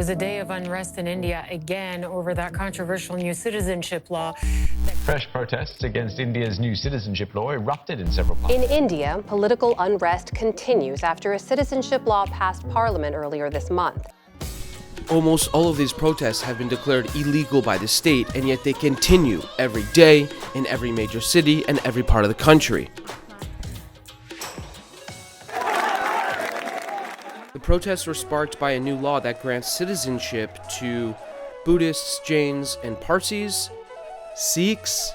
It was a day of unrest in India again over that controversial new citizenship law. Fresh protests against India's new citizenship law erupted in several parts. In India, political unrest continues after a citizenship law passed parliament earlier this month. Almost all of these protests have been declared illegal by the state, and yet they continue every day in every major city and every part of the country. The protests were sparked by a new law that grants citizenship to Buddhists, Jains, and Parsis, Sikhs,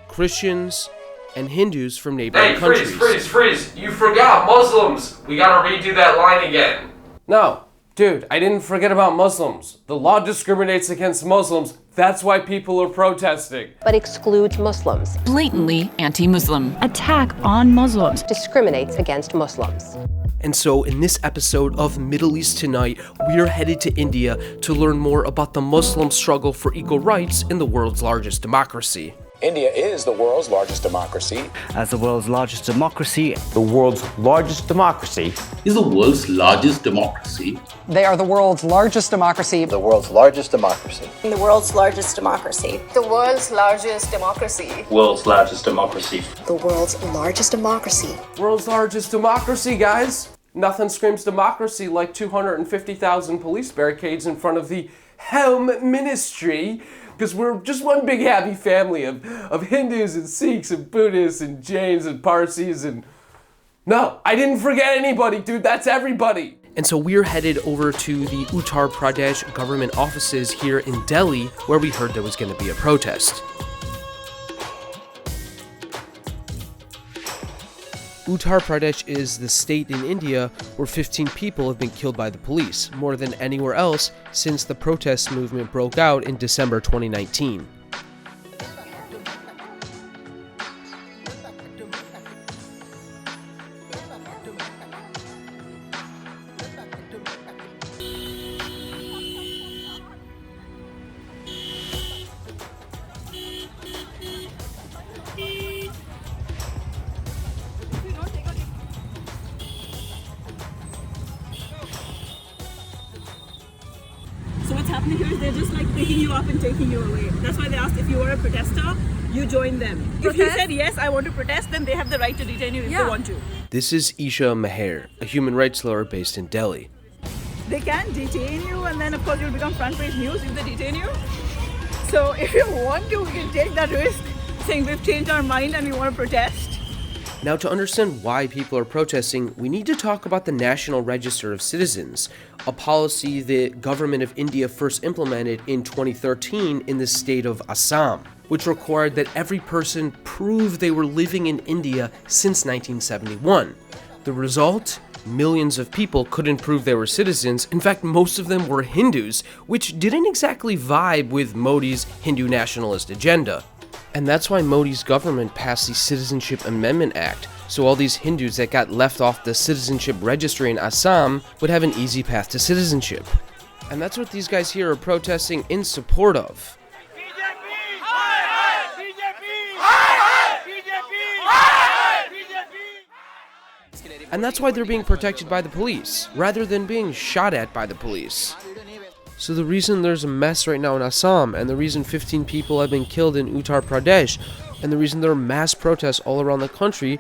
Christians, and Hindus from neighboring countries. Freeze! You forgot Muslims! We gotta redo that line again. No, dude, I didn't forget about Muslims. The law discriminates against Muslims. That's why people are protesting. But excludes Muslims. Blatantly anti-Muslim. Attack on Muslims. Discriminates against Muslims. And so in this episode of Middle East Tonight, we are headed to India to learn more about the Muslim struggle for equal rights in the world's largest democracy. India is the world's largest democracy. As the world's largest democracy, The world's largest democracy. is the world's largest democracy. They are the world's largest democracy. The world's largest democracy. The world's largest democracy. The world's largest democracy. World's largest democracy. The world's largest democracy. World's largest democracy, guys! Nothing screams democracy like 250,000 police barricades in front of the Helm Ministry, because we're just one big happy family of Hindus and Sikhs and Buddhists and Jains and Parsis and... No, I didn't forget anybody, dude, that's everybody! And so we're headed over to the Uttar Pradesh government offices here in Delhi, where we heard there was going to be a protest. Uttar Pradesh is the state in India where 15 people have been killed by the police, more than anywhere else since the protest movement broke out in December 2019. So what's happening here is they're just like picking you up and taking you away. That's why they asked if you were a protester, you join them. If you said yes, I want to protest, then they have the right to detain you if they want to. This is Isha Meher, a human rights lawyer based in Delhi. They can detain you and then of course you'll become front page news if they detain you. So if you want to, we can take that risk saying we've changed our mind and we want to protest. Now, to understand why people are protesting, we need to talk about the National Register of Citizens, a policy the government of India first implemented in 2013 in the state of Assam, which required that every person prove they were living in India since 1971. The result? Millions of people couldn't prove they were citizens. In fact, most of them were Hindus, which didn't exactly vibe with Modi's Hindu Nationalist agenda. And that's why Modi's government passed the Citizenship Amendment Act, so all these Hindus that got left off the citizenship registry in Assam would have an easy path to citizenship. And that's what these guys here are protesting in support of. And that's why they're being protected by the police, rather than being shot at by the police. So the reason there's a mess right now in Assam, and the reason 15 people have been killed in Uttar Pradesh, and the reason there are mass protests all around the country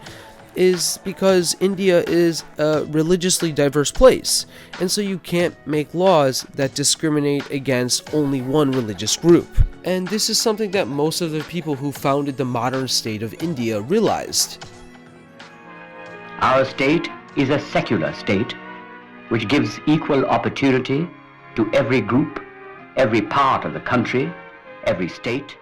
is because India is a religiously diverse place. And so you can't make laws that discriminate against only one religious group. And this is something that most of the people who founded the modern state of India realized. our state is a secular state which gives equal opportunity to every group, every part of the country, every state,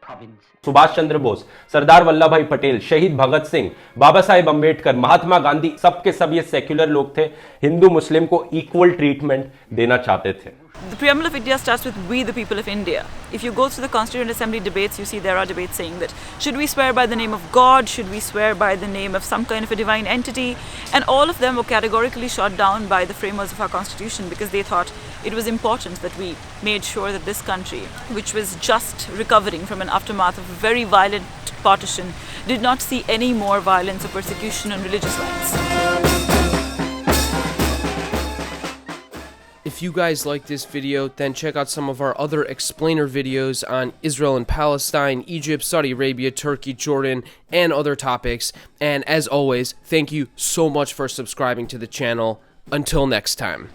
province. Subhash Chandra Bose, Sardar Vallabh भाई पटेल, शहीद भगत सिंह, बाबा साहेब अंबेडकर, महात्मा गांधी, सबके सब ये secular लोग थे, हिंदू मुस्लिम को equal treatment देना चाहते थे. The preamble of India starts with "We the people of India." If you go through the Constituent Assembly debates, you see there are debates saying that should we swear by the name of God, should we swear by the name of some kind of a divine entity, and all of them were categorically shot down by the framers of our Constitution because they thought it was important that we made sure that this country, which was just recovering from an aftermath of a very violent partition, did not see any more violence or persecution on religious lines. If If you guys like this video, then check out some of our other explainer videos on Israel and Palestine, Egypt, Saudi Arabia, Turkey, Jordan, and other topics. And as always, thank you so much for subscribing to the channel. Until next time.